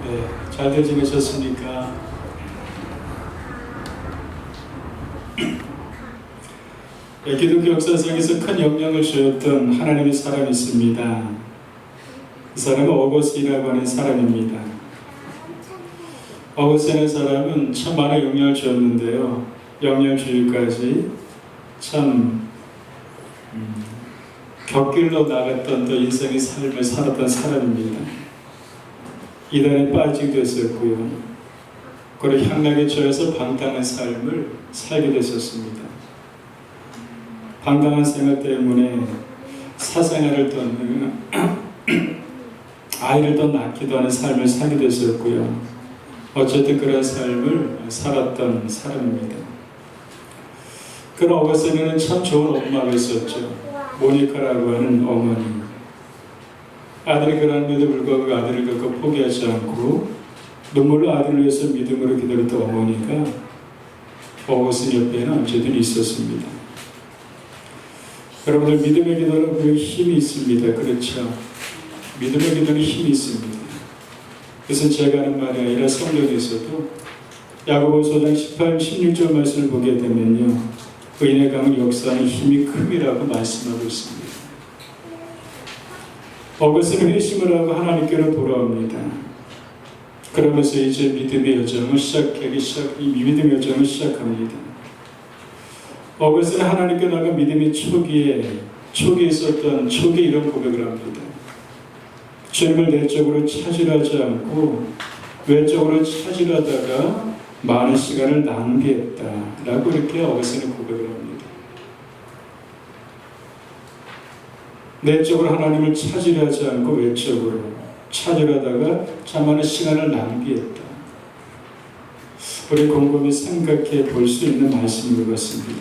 네, 잘들 지내셨습니까? 네, 기독교 역사상에서 큰 영향을 주었던 하나님의 사람이 있습니다. 그 사람은 어거스틴이라고 하는 사람입니다. 어거스틴의 사람은 참 많은 영향을 주었는데요. 영향주의까지 참 곁길로 나갔던 또 인생의 삶을 살았던 사람입니다. 이단에 빠지게 됐었고요. 그리고 향락에 처해서 방탕한 삶을 살게 됐었습니다. 방탕한 생활 때문에 사생활을 떠는 아이를 더 낳기도 하는 삶을 살게 됐었고요. 어쨌든 그런 삶을 살았던 사람입니다. 그런 어거스틴은 참 좋은 엄마가 있었죠. 모니카라고 하는 어머니. 아들이 그러한데도 불구하고 아들을 결코 포기하지 않고 눈물로 아들을 위해서 믿음으로 기다렸던 어머니가 어거스틴 옆에는 언제든 있었습니다. 여러분들 믿음의 기도는 그 힘이 있습니다. 그렇죠? 믿음의 기도는 힘이 있습니다. 그래서 제가 하는 말이 아니라 성경에서도 야고보서 5장 18, 16절 말씀을 보게 되면요. 의인의 강은 역사하는 힘이 큼이라고 말씀하고 있습니다. 어거스틴은 회심을 하고 하나님께로 돌아옵니다. 그러면서 이제 믿음의 여정을 믿음의 여정을 시작합니다. 어거스틴은 하나님께 나가 믿음의 초기에 이런 고백을 합니다. 주님을 내적으로 찾으려 하지 않고 외적으로 찾으려 하다가 많은 시간을 낭비했다라고 이렇게 어거스틴은 고백을 합니다. 내적으로 하나님을 찾으려 하지 않고 외적으로 찾으려 하다가 참 많은 시간을 낭비했다. 우리 곰곰이 생각해 볼 수 있는 말씀인 것 같습니다.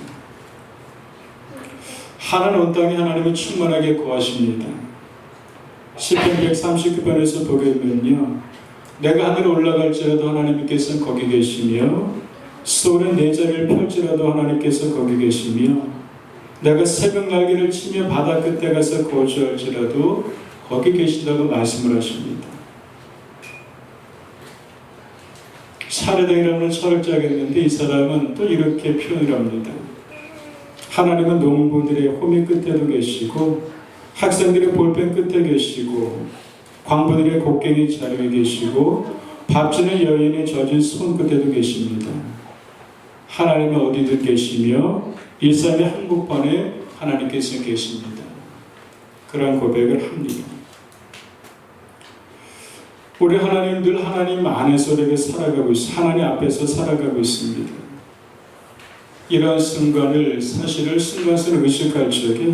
하나는 온 땅에 하나님은 충만하게 거하십니다. 시편 139편에서 보게 되면요. 내가 하늘에 올라갈지라도 하나님께서는 거기 계시며 소울의 내 자리를 펼지라도 하나님께서 거기 계시며 내가 새벽 날개를 치며 바다 끝에 가서 거주할지라도 거기 계신다고 말씀을 하십니다. 사르당이라는 철학자가 있는데 이 사람은 또 이렇게 표현을 합니다. 하나님은 농부들의 호미 끝에도 계시고 학생들의 볼펜 끝에 계시고 광부들의 곡괭이 자리에 계시고 밥주는 여인의 젖은 손 끝에도 계십니다. 하나님은 어디든 계시며 일삼의 한복판에 하나님께서 계십니다. 그러한 고백을 합니다. 우리 하나님 늘 하나님 안에서 우리가 살아가고 있습니다. 하나님 앞에서 살아가고 있습니다. 이러한 순간을 순간순간 의식할 적에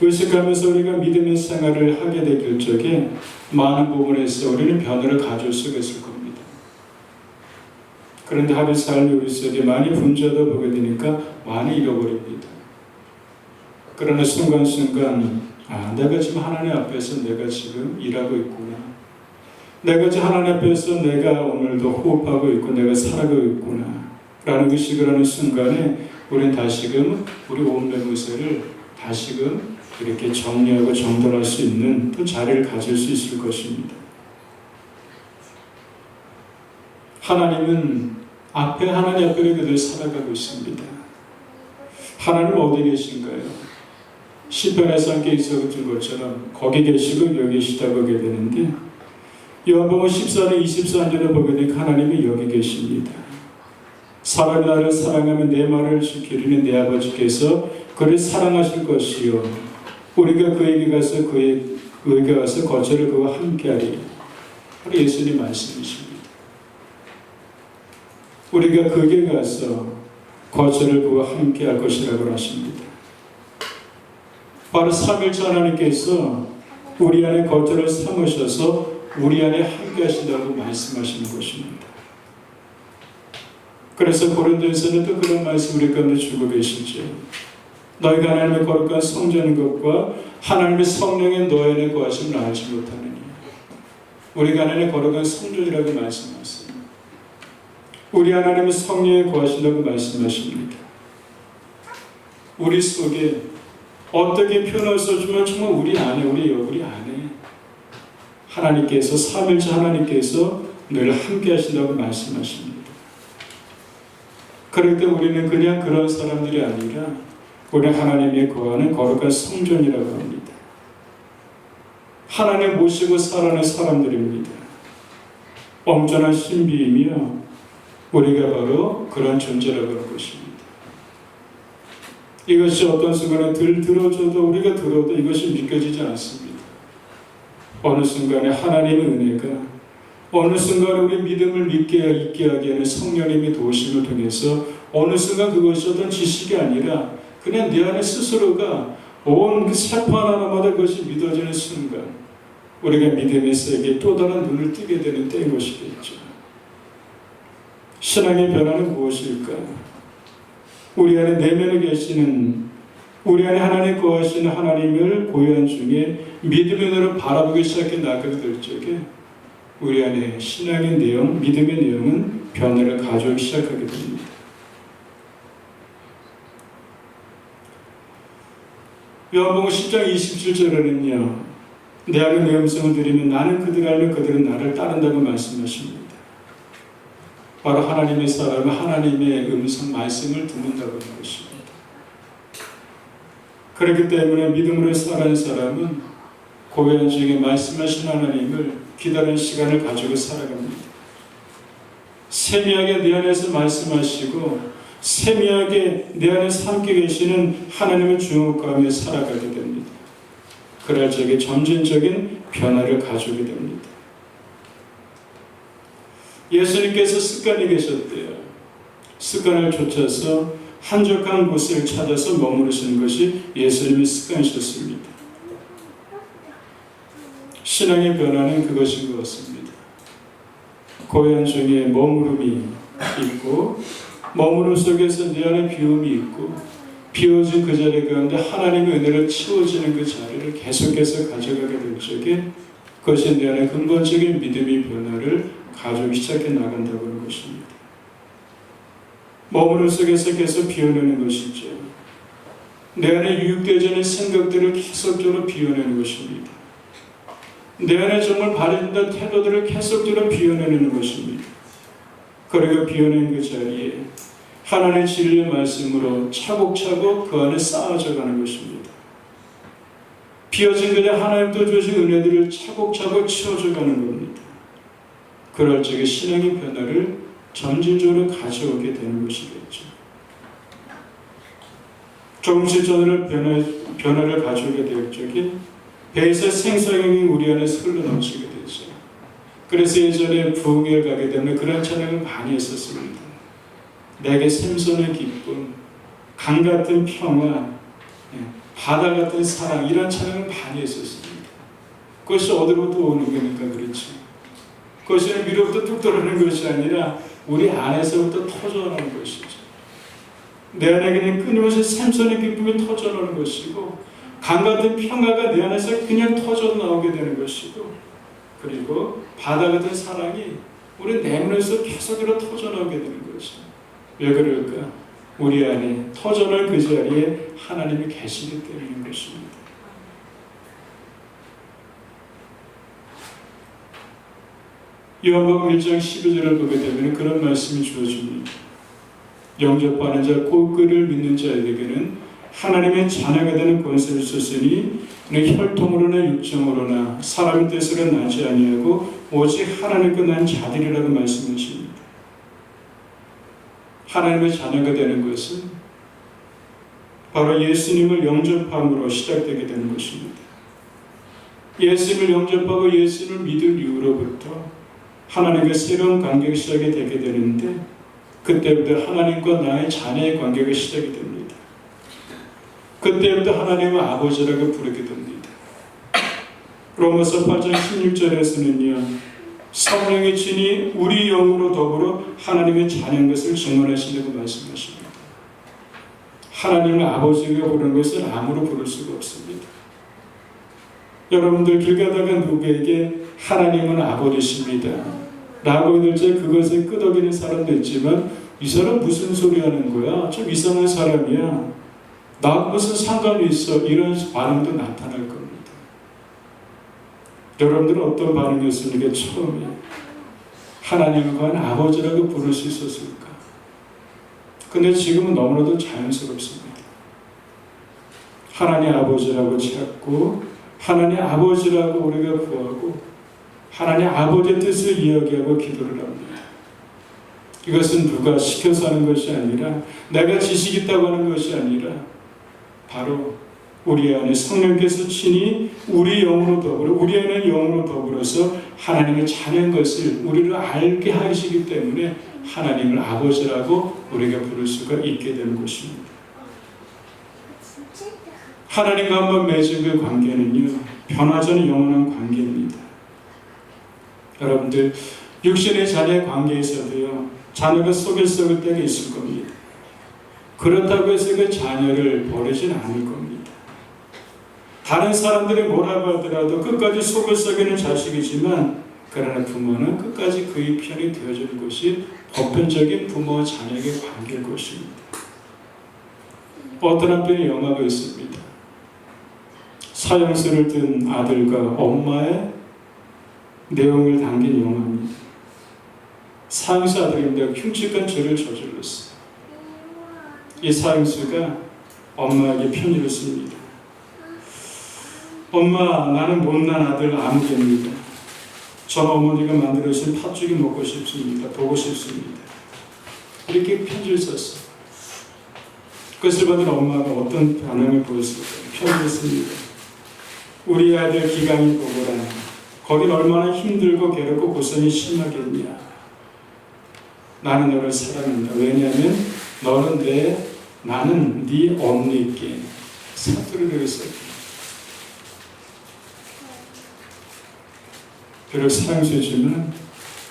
의식하면서 우리가 믿음의 생활을 하게 될 적에 많은 부분에서 우리는 변화를 가질 수가 있을 겁니다. 그런데 하루 삶이 우리 속에 많이 분주하다 보게 되니까 많이 잃어버립니다. 그러나 순간순간 내가 지금 하나님 앞에서 내가 지금 일하고 있구나. 내가 지금 하나님 앞에서 내가 오늘도 호흡하고 있고 내가 살아가고 있구나. 라는 의식을 하는 순간에 우리는 다시금 우리 온면무새를 다시금 이렇게 정리하고 정돈할 수 있는 또 자리를 가질 수 있을 것입니다. 하나님 앞에 그들 살아가고 있습니다. 하나님 어디 계신가요? 시편에서 함께 있었던 것처럼 거기 계시고 여기 계시다고 보게 되는데 요한복음 14장 23절에 보게 되니까 하나님이 여기 계십니다. 사람이 나를 사랑하면 내 말을 지키리니 내 아버지께서 그를 사랑하실 것이요 우리가 그에게 가서 거처를 그와 함께하리라. 바로 예수님 말씀이십니다. 우리가 그에게 가서 거처를 그와 함께할 것이라고 하십니다. 바로 삼일째 하나님께서 우리 안에 거처를 삼으셔서 우리 안에 함께하신다고 말씀하시는 것입니다. 그래서 고린도에서는 또 그런 말씀 우리 가운데 주고 계시죠. 너희가 하나님의 거룩한 성전인 것과 하나님의 성령의 너희 안에 거하심을 알지 못하느니. 우리가 하나님의 거룩한 성전이라고 말씀하세요. 우리 하나님의 성령에 거하신다고 말씀하십니다. 우리 속에 어떻게 표현할 수 없지만 정말 우리 안에 하나님께서 삼일째 하나님께서 늘 함께 하신다고 말씀하십니다. 그럴 때 우리는 그냥 그런 사람들이 아니라 우리 하나님의 거하는 거룩한 성전이라고 합니다. 하나님 모시고 살아가는 사람들입니다. 엄청난 신비이며 우리가 바로 그런 존재라고 하는 것입니다. 이것이 어떤 순간에 들어줘도 우리가 들어도 이것이 믿겨지지 않습니다. 어느 순간에 하나님의 은혜가 어느 순간에 우리 믿음을 있게 하게 하는 성령님의 도우심을 통해서 어느 순간 그것이 어떤 지식이 아니라 그냥 내 안에 스스로가 온 그 세포 하나마다 그것이 믿어지는 순간 우리가 믿음의 세계에 또 다른 눈을 뜨게 되는 때인 것이겠죠. 신앙의 변화는 무엇일까? 우리 안에 내면에 계시는 우리 안에 하나님 거하시는 하나님을 고요한 중에 믿음의 눈으로 바라보기 시작해 나가게 될 적에 우리 안에 신앙의 내용, 믿음의 내용은 변화를 가져오기 시작하게 됩니다. 요한복음 10장 27절에는요. 내 안에 내 음성을 들으면 나는 그들을 알며 그들은 나를 따른다고 말씀하십니다. 바로 하나님의 사람은 하나님의 음성 말씀을 듣는다고 하는 것입니다. 그렇기 때문에 믿음으로 살아가는 사람은 고요한 중에 말씀하신 하나님을 기다리는 시간을 가지고 살아갑니다. 세미하게 내 안에서 말씀하시고 세미하게 내 안에서 함께 계시는 하나님을 주목하며 살아가게 됩니다. 그럴 적에 점진적인 변화를 가져오게 됩니다. 예수님께서 습관이 계셨대요. 습관을 쫓아서 한적한 곳을 찾아서 머무르시는 것이 예수님의 습관이셨습니다. 신앙의 변화는 그것인 것 같습니다. 고요한 중에 머무름이 있고 머무름 속에서 내 안에 비움이 있고 비워진 그 자리 가운데 하나님의 은혜를 채워지는 그 자리를 계속해서 가져가게 될 적에 그것이 내 안에 근본적인 믿음의 변화를 가져오기 시작해 나간다고 하는 것입니다. 머무름 속에서 계속 비워내는 것이죠. 내 안에 유익되지 않은 생각들을 계속적으로 비워내는 것입니다. 내 안에 정말 바래진다는 태도들을 계속적으로 비워내는 것입니다. 그리고 비워낸 그 자리에 하나님의 진리의 말씀으로 차곡차곡 그 안에 쌓아져 가는 것입니다. 비어진 그대 하나님도 주신 은혜들을 차곡차곡 채워져 가는 겁니다. 그럴 적에 신앙의 변화를 점진적으로 가져오게 되는 것이겠죠. 조금씩 변화를 가져오게 될 적에 배에서 생수강이 우리 안에서 흘러넘치게 되죠. 그래서 예전에 부흥회를 가게 되면 그런 찬양을 많이 했었습니다. 내게 샘솟는 기쁨, 강 같은 평화, 바다 같은 사랑, 이런 찬양을 많이 했었습니다. 그것이 어디로부터 오는 거니까 그렇죠. 그것이 위로부터 뚝 떨어지는 것이 아니라 우리 안에서부터 터져나오는 것이죠. 내 안에 그냥 끊임없이 샘솟는 기쁨이 터져나오는 것이고 강 같은 평화가 내 안에서 그냥 터져나오게 되는 것이고 그리고 바다 같은 사랑이 우리 내면에서 계속으로 터져나오게 되는 것이죠. 왜 그럴까? 우리 안에 터져나올 그 자리에 하나님이 계시기 때문인 것입니다. 요한복음 1장 12절을 보게 되면 그런 말씀이 주어집니다. 영접하는 자 곧 그를 믿는 자에게는 하나님의 자녀가 되는 권세를 주셨으니 그는 혈통으로나 육정으로나 사람의 뜻으로 나지 아니하고 오직 하나님께 난 자들이라고 말씀하십니다. 하나님의 자녀가 되는 것은 바로 예수님을 영접함으로 시작되게 되는 것입니다. 예수님을 영접하고 예수님을 믿은 이후로부터 하나님과 새로운 관계가 시작이 되게 되는데 그때부터 하나님과 나의 자녀의 관계가 시작이 됩니다. 그때부터 하나님을 아버지라고 부르게 됩니다. 로마서 8장 16절에서는요. 성령의 친히 우리 영으로 더불어 하나님의 자녀인 것을 증언하신다고 말씀하십니다. 하나님을 아버지가 부르는 것을 아무로 부를 수가 없습니다. 여러분들 길 가다가 누구에게 하나님은 아버지십니다 라고 할 때 그것에 끄덕이는 사람도 있지만 이 사람 무슨 소리 하는 거야? 좀 이상한 사람이야. 나하고 무슨 상관이 있어? 이런 반응도 나타날 겁니다. 여러분들은 어떤 반응이었습니까? 처음에 하나님을 과연 아버지라고 부를 수 있었을까? 근데 지금은 너무나도 자연스럽습니다. 하나님 아버지라고 찾고 하나님 아버지라고 우리가 구하고 하나님 아버지의 뜻을 이야기하고 기도를 합니다. 이것은 누가 시켜서 하는 것이 아니라 내가 지식 있다고 하는 것이 아니라 바로 우리 안에 성령께서 친히 우리 영으로 더불어 우리 안에 영으로 더불어서 하나님의 자녀인 것을 우리를 알게 하시기 때문에 하나님을 아버지라고 우리가 부를 수가 있게 되는 것입니다. 하나님과 한번 맺은 그 관계는요, 변하지 않는 영원한 관계입니다. 여러분들 육신의 자녀의 관계에서도요, 자녀가 속일 썩을 때가 있을 겁니다. 그렇다고 해서 그 자녀를 버리진 않을 겁니다. 다른 사람들이 뭐라고 하더라도 끝까지 속을 썩이는 자식이지만 그러나 부모는 끝까지 그의 편이 되어주는 것이 보편적인 부모와 자녀에게 관계일 것입니다. 어떤 한편의 영화가 있습니다. 사형수를 든 아들과 엄마의 내용을 담긴 영화입니다. 사형수 아들인데 흉측한 죄를 저질렀어요. 이 사형수가 엄마에게 편지를 씁니다. 엄마, 나는 못난 아들 아무개입니다. 전 어머니가 만들어주신 팥죽이 먹고 싶습니다. 보고 싶습니다. 이렇게 편지를 썼어요. 그것을 받은 엄마가 어떤 반응을 보였을까요? 편지를 씁니다. 우리 아들 기강이 보거라. 거긴 얼마나 힘들고 괴롭고 고생이 심하겠냐. 나는 너를 사랑한다. 왜냐하면 너는 나는 네 엄니께 사투리를 했었다. 비록 사형수지만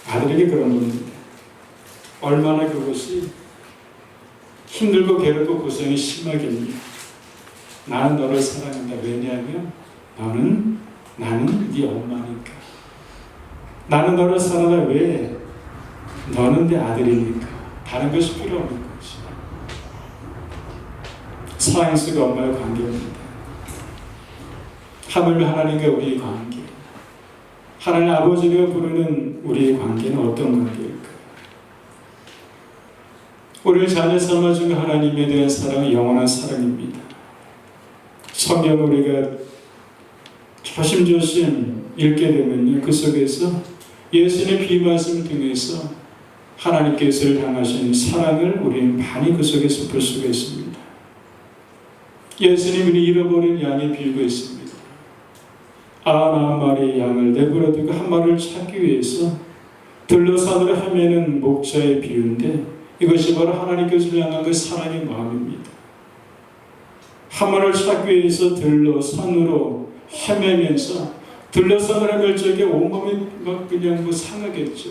아들에게 그런 겁니다. 얼마나 그것이 힘들고 괴롭고 고생이 심하겠냐. 나는 너를 사랑한다. 왜냐하면 나는 네 엄마니까. 나는 너를 사랑한다. 왜? 너는 내 아들이니까. 다른 것이 필요 없는 거지. 사형수가 엄마의 관계입니다. 하물며 하나님과 우리의 관계. 하나님 아버지가 부르는 우리의 관계는 어떤 관계일까요? 우리를 자녀 삼아준 하나님에 대한 사랑은 영원한 사랑입니다. 성경을 우리가 조심조심 읽게 되면요, 그 속에서 예수님의 비말씀을 통해서 하나님께서 향하신 사랑을 우리는 많이 그 속에서 볼 수가 있습니다. 예수님이 잃어버린 양의 비유가 있습니다. 99마리의 양을 내버려두고 한 마리를 찾기 위해서 들러산으로 헤매는 목자의 비유인데 이것이 바로 하나님께서 향한 그 사랑의 마음입니다. 한 마리를 찾기 위해서 들러산으로 헤매면서 들러산을 헤맬 적에 온몸이 그냥 상하겠죠.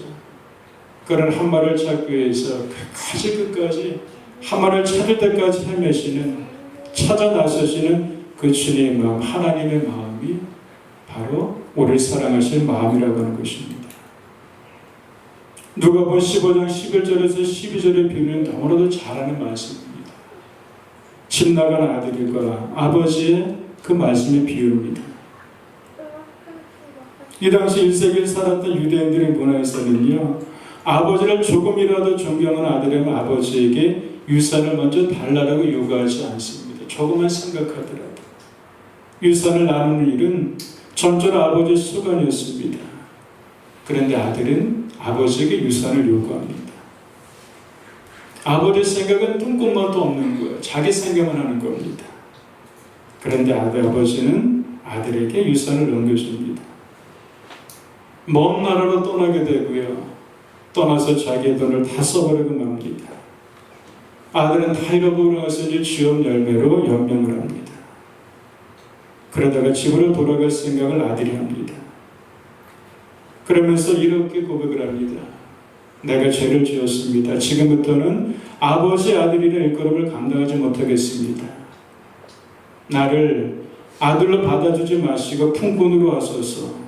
그런 한 마리를 찾기 위해서 끝까지 한 마리를 찾을 때까지 헤매시는 찾아 나서시는 그 주님의 마음, 하나님의 마음이 바로 우리를 사랑하시는 마음이라고 하는 것입니다. 누가복음 15장 11절에서 12절의 비유는 너무나도 잘하는 말씀입니다. 집 나간 아들과 아버지의 그 말씀의 비유입니다. 이 당시 1세기를 살았던 유대인들의 문화에서는요, 아버지를 조금이라도 존경하는 아들이면 아버지에게 유산을 먼저 달라고 요구하지 않습니다. 조금만 생각하더라도. 유산을 나누는 일은 전적으로 아버지의 수관이었습니다. 그런데 아들은 아버지에게 유산을 요구합니다. 아버지의 생각은 뚱것만도 없는 거예요. 자기 생각만 하는 겁니다. 그런데 아버지는 아들에게 유산을 넘겨줍니다. 먼 나라로 떠나게 되고요. 떠나서 자기의 돈을 다 써버리고 맙니다. 아들은 다 잃어버려서 이제 주업 열매로 연명을 합니다. 그러다가 집으로 돌아갈 생각을 아들이 합니다. 그러면서 이렇게 고백을 합니다. 내가 죄를 지었습니다. 지금부터는 아버지 아들이라 일컬음을 감당하지 못하겠습니다. 나를 아들로 받아주지 마시고 품꾼으로 하소서.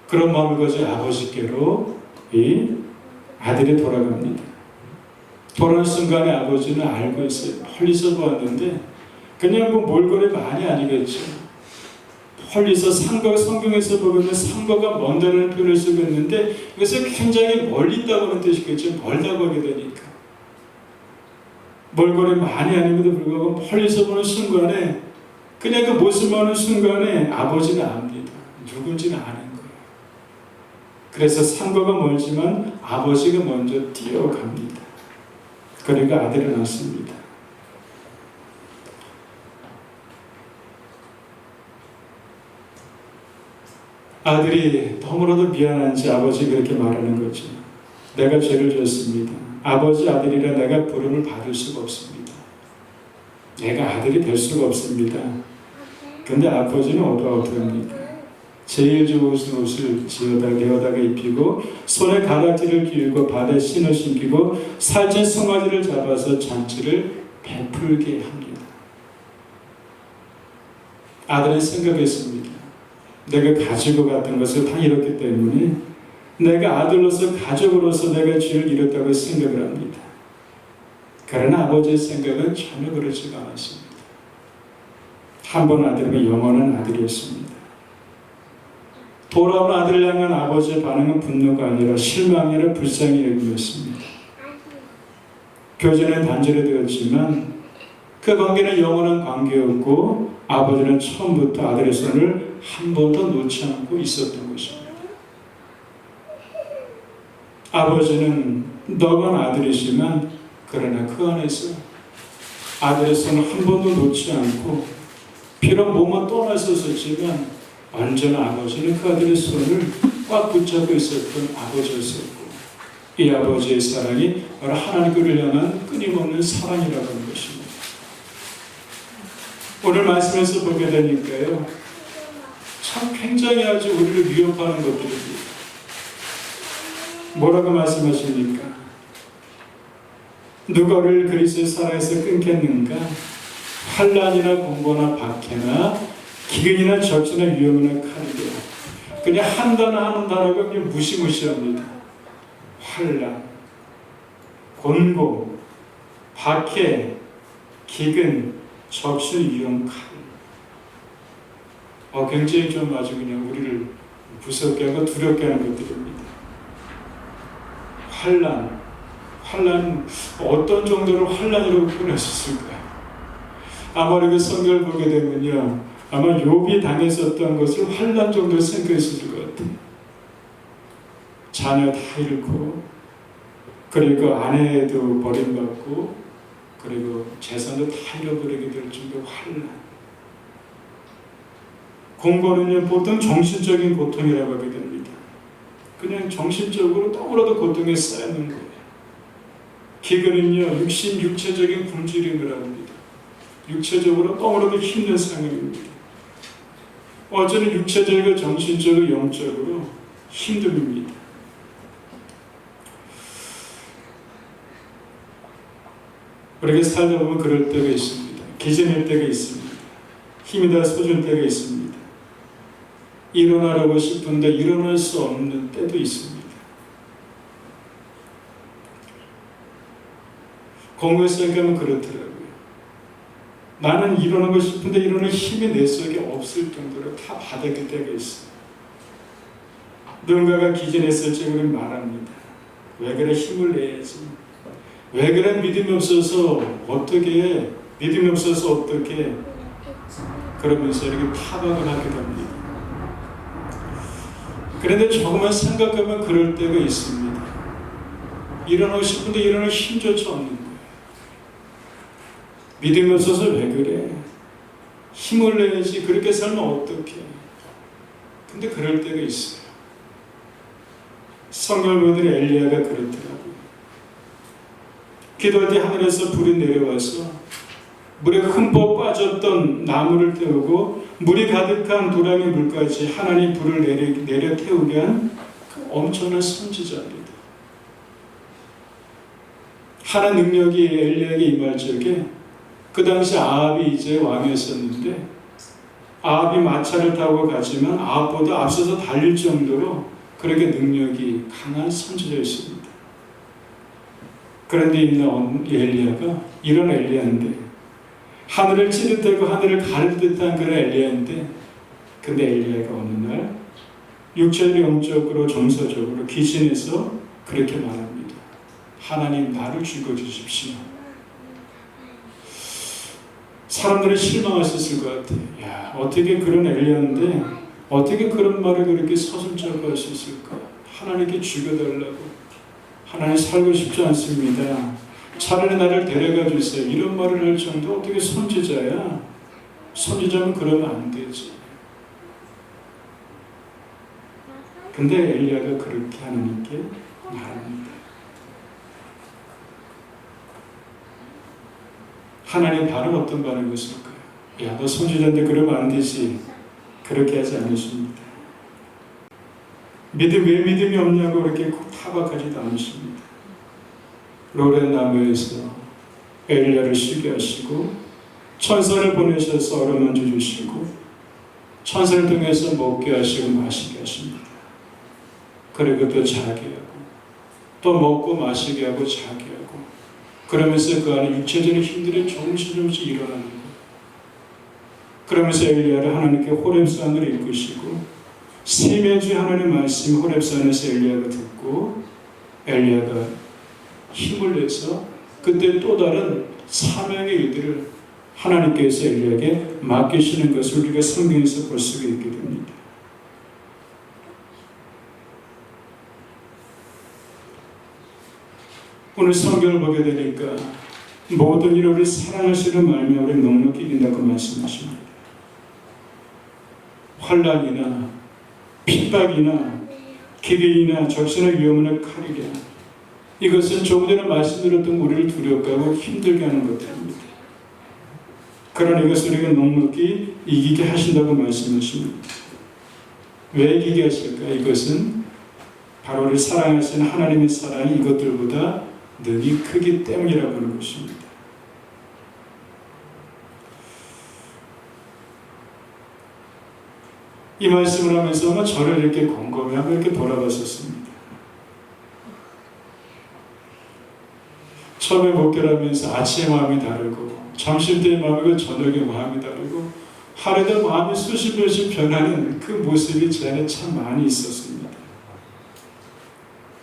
그런 마음을 가진 아버지께로 이 아들이 돌아갑니다. 돌아올 순간에 아버지는 알고 있어요. 멀리서 보았는데 그냥 뭐 몰골의 많이 아니겠죠. 멀리서 상거, 성경에서 보면 상거가 먼다는 표현을 쓰고 있는데 그래서 굉장히 멀리 있다고 하는 뜻이겠죠. 멀다고 하게 되니까. 몰골의 많이 아님에도 불구하고 멀리서 보는 순간에 그냥 그 모습만 보는 순간에 아버지는 압니다. 누군지는 아는 거예요. 그래서 상거가 멀지만 아버지가 먼저 뛰어갑니다. 그리고 아들을 낳습니다. 아들이 너무나도 미안한지 아버지가 그렇게 말하는 거죠. 내가 죄를 지었습니다. 아버지 아들이라 내가 부름을 받을 수가 없습니다. 내가 아들이 될 수가 없습니다. 근데 아버지는 어떡합니까? 제일 좋은 옷을 내어다가 입히고 손에 가락지를 끼우고 발에 신을 신기고 살찐 송아지를 잡아서 잔치를 베풀게 합니다. 아들은 생각했습니다. 내가 가지고 갔던 것을 다 잃었기 때문에 내가 아들로서 가족으로서 내가 죄를 잃었다고 생각을 합니다. 그러나 아버지의 생각은 전혀 그렇지가 않았습니다. 한 번 아들은 영원한 아들이었습니다. 돌아온 아들을 향한 아버지의 반응은 분노가 아니라 실망이 아니라 불쌍히 여김이었습니다. 교제는 단절이 되었지만 그 관계는 영원한 관계였고 아버지는 처음부터 아들의 손을 한 번도 놓지 않고 있었던 것입니다. 아버지는 너건 아들이지만 그러나 그 안에서 아들의 손을 한 번도 놓지 않고 비록 몸은 떠났었지만 언제나 아버지는 그 아들의 손을 꽉 붙잡고 있었던 아버지였었고 이 아버지의 사랑이 바로 하나님을 향한 끊임없는 사랑이라고 하는 것입니다. 오늘 말씀에서 보게 되니까요, 참 굉장히 아주 우리를 위협하는 것들입니다. 뭐라고 말씀하십니까? 누구를 그리스도의 사랑에서 끊겠는가? 환난이나 공고나 박해나 기근이나 적시나 위험이나 칼이라. 그냥 한 단어 하는 단어가 그냥 무시무시합니다. 환난, 곤고, 박해, 기근, 적시, 위험, 칼. 굉장히 좀 아주 그냥 우리를 무섭게 하고 두렵게 하는 것들입니다. 환난 어떤 정도로 환난으로 표현할 수 있을까요? 아마 그 성경을 보게 되면요, 아마 욥이 당했었던 것을 환난 정도로 생각했을 것 같아요. 자녀 다 잃고, 그리고 아내도 버림받고, 그리고 재산도 다 잃어버리게 될 정도로 환난. 공고는요, 보통 정신적인 고통이라고 하게 됩니다. 그냥 정신적으로 너무나도 고통에 쌓이는 거예요. 기근은요, 육체적인 굶주림을 합니다. 육체적으로 너무나도 힘든 상황입니다. 어쩌면 육체적이고 정신적으로 영적으로 힘듦입니다. 우리가 살다 보면 그럴 때가 있습니다. 기절할 때가 있습니다. 힘이 다 솟을 때가 있습니다. 일어나려고 싶은데 일어날 수 없는 때도 있습니다. 공부에 생각하면 그렇더라고요. 나는 일어나고 싶은데 일어날 힘이 내 속에 없을 정도로 다 바닥일 때가 있어요. 누군가가 기절했을 때 우리는 말합니다. 왜 그래, 힘을 내야지. 왜 그래, 믿음이 없어서 어떻게, 믿음이 없어서 어떻게, 그러면서 이렇게 타박을 하게 됩니다. 그런데 조금만 생각하면 그럴 때가 있습니다. 일어나고 싶은데 일어날 힘조차 없는 거예요. 믿음이 없어서 왜 그래? 힘을 내야지. 그렇게 살면 어떡해? 근데 그럴 때가 있어요. 성경을 보더니 엘리야가 그렇더라고요. 기도할 때 하늘에서 불이 내려와서 물에 흠뻑 빠졌던 나무를 태우고 물이 가득한 도라미 물까지 하나님 불을 내려 태우게 한 그 엄청난 선지자입니다. 하나님 능력이 엘리야에게 임할 적에 그 당시 아합이 이제 왕이었었는데 아합이 마차를 타고 가지만 아합보다 앞서서 달릴 정도로 그렇게 능력이 강한 선지자였습니다. 그런데 있는 엘리야가 이런 엘리야인데 하늘을 찌릿하고 하늘을 가를 듯한 그런 엘리야인데, 근데 엘리야가 어느 날 육체적 영적으로 정서적으로 기신해서 그렇게 말합니다. 하나님 나를 죽여주십시오. 사람들은 실망하셨을 것 같아요. 야, 어떻게 그런 엘리야인데 어떻게 그런 말을 그렇게 서슴자고 할 수 있을까? 하나님께 죽여달라고. 하나님 살고 싶지 않습니다. 차라리 나를 데려가 주세요. 이런 말을 할 정도 어떻게 선지자야? 선지자면 그러면 안 되지. 근데 엘리야가 그렇게 하나님께 말합니다. 하나님 반은 어떤 반응을 했을까요? 야, 너 선지자인데 그러면 안 되지. 그렇게 하지 않으십니다. 왜 믿음이 없냐고 그렇게 타박하지도 않으십니다. 로렌 나무에서 엘리야를 쉬게 하시고 천사를 보내셔서 얼음만져 주시고 천사를 통해서 먹게 하시고 마시게 하십니다. 그리고 또 자게 하고 또 먹고 마시게 하고 자게 하고 그러면서 그 안에 육체적인 힘들이 조금씩 일어나는 거예요. 그러면서 엘리야를 하나님께 호렙산으로 이끄시고 세매주 하나님의 말씀 호렙산에서 엘리야가 듣고 엘리야가 힘을 내서 그때 또 다른 사명의 일들을 하나님께서 엘리야에게 맡기시는 것을 우리가 성경에서 볼 수가 있게 됩니다. 오늘 성경을 보게 되니까 모든 일을 우리 사랑하시는 말미암아 우리 넉넉히 이긴다고 말씀하십니다. 환난이나 핍박이나 기근이나 적신의 위험이나 칼이랴, 이것은 조금 전에 말씀드렸던 우리를 두렵고 힘들게 하는 것들입니다. 그러나 이것을 우리가 넉넉히 이기게 하신다고 말씀하십니다. 왜 이기게 하실까? 이것은 바로 우리 사랑하시는 하나님의 사랑이 이것들보다 능히 크기 때문이라고 하는 것입니다. 이 말씀을 하면서 아마 저를 이렇게 곰곰이하고 이렇게 돌아봤었습니다. 처음에 목회를 하면서 아침에 마음이 다르고 점심때 마음이고 저녁에 마음이 다르고 하루에도 마음이 수십 번씩 변하는 그 모습이 제 안에 참 많이 있었습니다.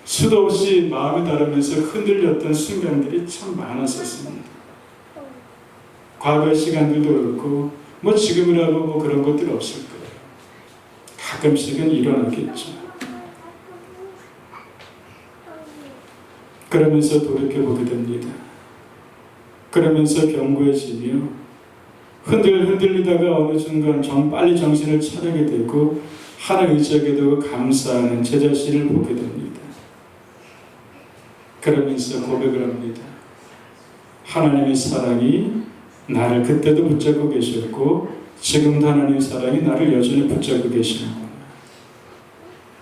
수도 없이 마음이 다르면서 흔들렸던 순간들이 참 많았었습니다. 과거의 시간들도 그렇고 뭐 지금이라고 뭐 그런 것들이 없을 거예요. 가끔씩은 일어나겠죠. 그러면서 돌이켜보게 됩니다. 그러면서 견고해지며 흔들리다가 어느 순간 빨리 정신을 차리게 되고 하나님 의지하게 되고 감사하는 제 자신을 보게 됩니다. 그러면서 고백을 합니다. 하나님의 사랑이 나를 그때도 붙잡고 계셨고 지금도 하나님의 사랑이 나를 여전히 붙잡고 계시는구나.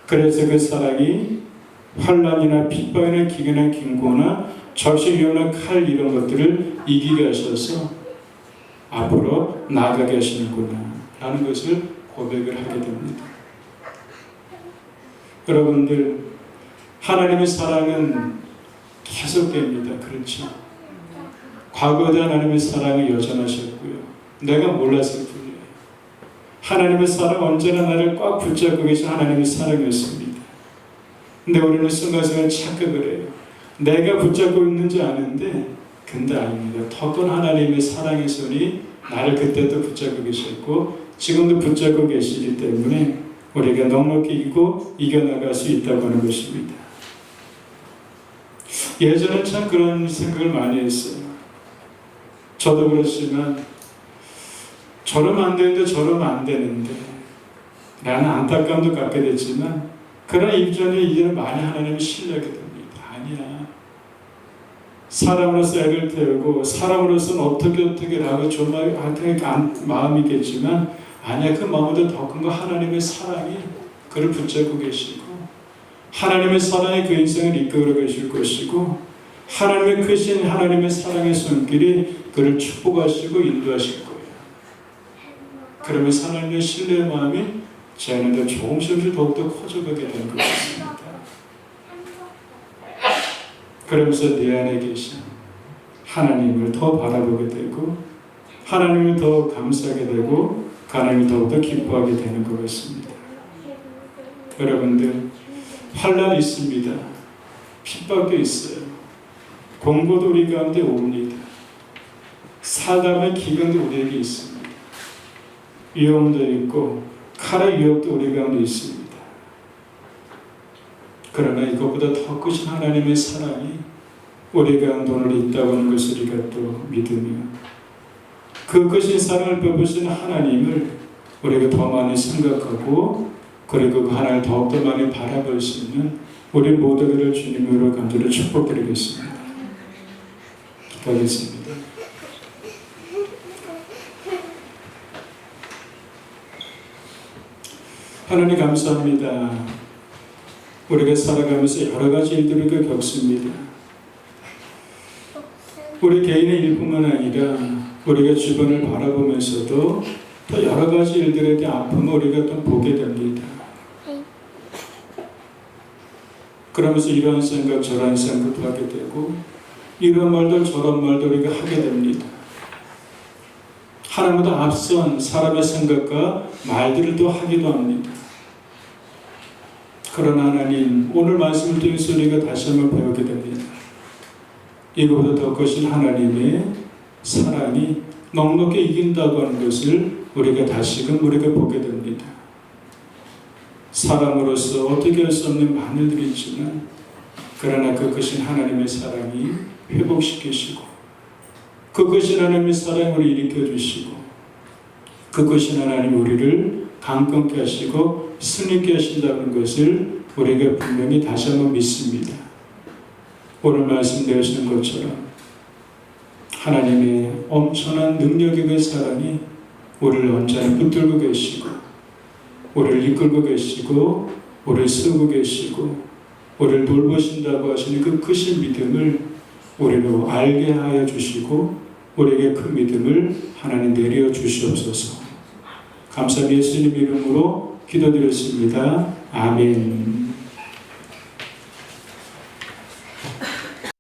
그래서 그 사랑이 환난이나 핍박이나 기근이나 긴고나 적신 위험한 칼 이런 것들을 이기게 하셔서 앞으로 나아가게 하시는구나 라는 것을 고백을 하게 됩니다. 여러분들, 하나님의 사랑은 계속됩니다. 그렇죠? 과거에도 하나님의 사랑이 여전하셨고요. 내가 몰랐을 뿐이에요. 하나님의 사랑 언제나 나를 꽉 붙잡고 계신 하나님의 사랑이었습니다. 근데 우리는 순간순간 착각을 해요. 내가 붙잡고 있는지 아는데 근데 아닙니다. 더 큰 하나님의 사랑의 손이 나를 그때도 붙잡고 계셨고 지금도 붙잡고 계시기 때문에 우리가 넉넉히 이겨나갈 수 있다고 하는 것입니다. 예전에 참 그런 생각을 많이 했어요. 저도 그렇지만 저러면 안 되는데 저러면 안 되는데 라는 안타까움도 갖게 됐지만 그런 입장에 이제는 많이 하나님을 신뢰하게 됩니다. 아니야. 사람으로서 애를 태우고 사람으로서는 어떻게라고 좀 마음이겠지만 아니야. 그 마음보다 더 큰 거 하나님의 사랑이 그를 붙잡고 계시고 하나님의 사랑이 그 인생을 이끌어 계실 것이고 하나님의 크신 하나님의 사랑의 손길이 그를 축복하시고 인도하실 거예요. 그러면 하나님의 신뢰의 마음이 제 안에도 조금씩 더욱더 커져가게 되는 것 같습니다. 그러면서 내 안에 계신 하나님을 더 바라보게 되고 하나님을 더 감사하게 되고 하나님을 더욱더 기뻐하게 되는 것 같습니다. 여러분들, 환난이 있습니다. 핍박도 있어요. 공고도 우리 가운데 옵니다. 사담의 기근도 우리에게 있습니다. 위험도 있고 칼의 위협도 우리 가운데 있습니다. 그러나 이것보다 더 크신 하나님의 사랑이 우리 가운데 오늘 있다고 하는 것을 우리가 또 믿으며 그 크신 사랑을 베푸신 하나님을 우리가 더 많이 생각하고 그리고 그 하나님을 더욱더 많이 바라볼 수 있는 우리 모두를 주님으로 간절히 축복드리겠습니다. 기도하겠습니다. 하나님 감사합니다. 우리가 살아가면서 여러 가지 일들을 겪습니다. 우리 개인의 일뿐만 아니라 우리가 주변을 바라보면서도 또 여러 가지 일들에 대한 아픔을 우리가 또 보게 됩니다. 그러면서 이런 생각 저런 생각도 하게 되고 이런 말들 저런 말도 우리가 하게 됩니다. 하나님보다 앞선 사람의 생각과 말들을 또 하기도 합니다. 그러나 하나님, 오늘 말씀을 통해서 우리가 다시 한번 배우게 됩니다. 이거보다 더 크신 하나님의 사랑이 넉넉히 이긴다고 하는 것을 우리가 다시금 우리가 보게 됩니다. 사람으로서 어떻게 할 수 없는 많은 일들이 있지만 그러나 그 크신 하나님의 사랑이 회복시키시고 그 크신 하나님의 사랑을 일으켜주시고 그 크신 하나님 우리를 강건케 하시고 승리케 하신다는 것을 우리가 분명히 다시 한번 믿습니다. 오늘 말씀되시는 것처럼 하나님의 엄청난 능력의 그 사랑이 우리를 언제나 붙들고 계시고 우리를 이끌고 계시고 우리를 세우고 계시고 우리를 돌보신다고 하시는 그 크신 믿음을 우리로 알게 하여 주시고 우리에게 그 믿음을 하나님 내려 주시옵소서. 감사합니다. 예수님 이름으로 기도드렸습니다. 아멘.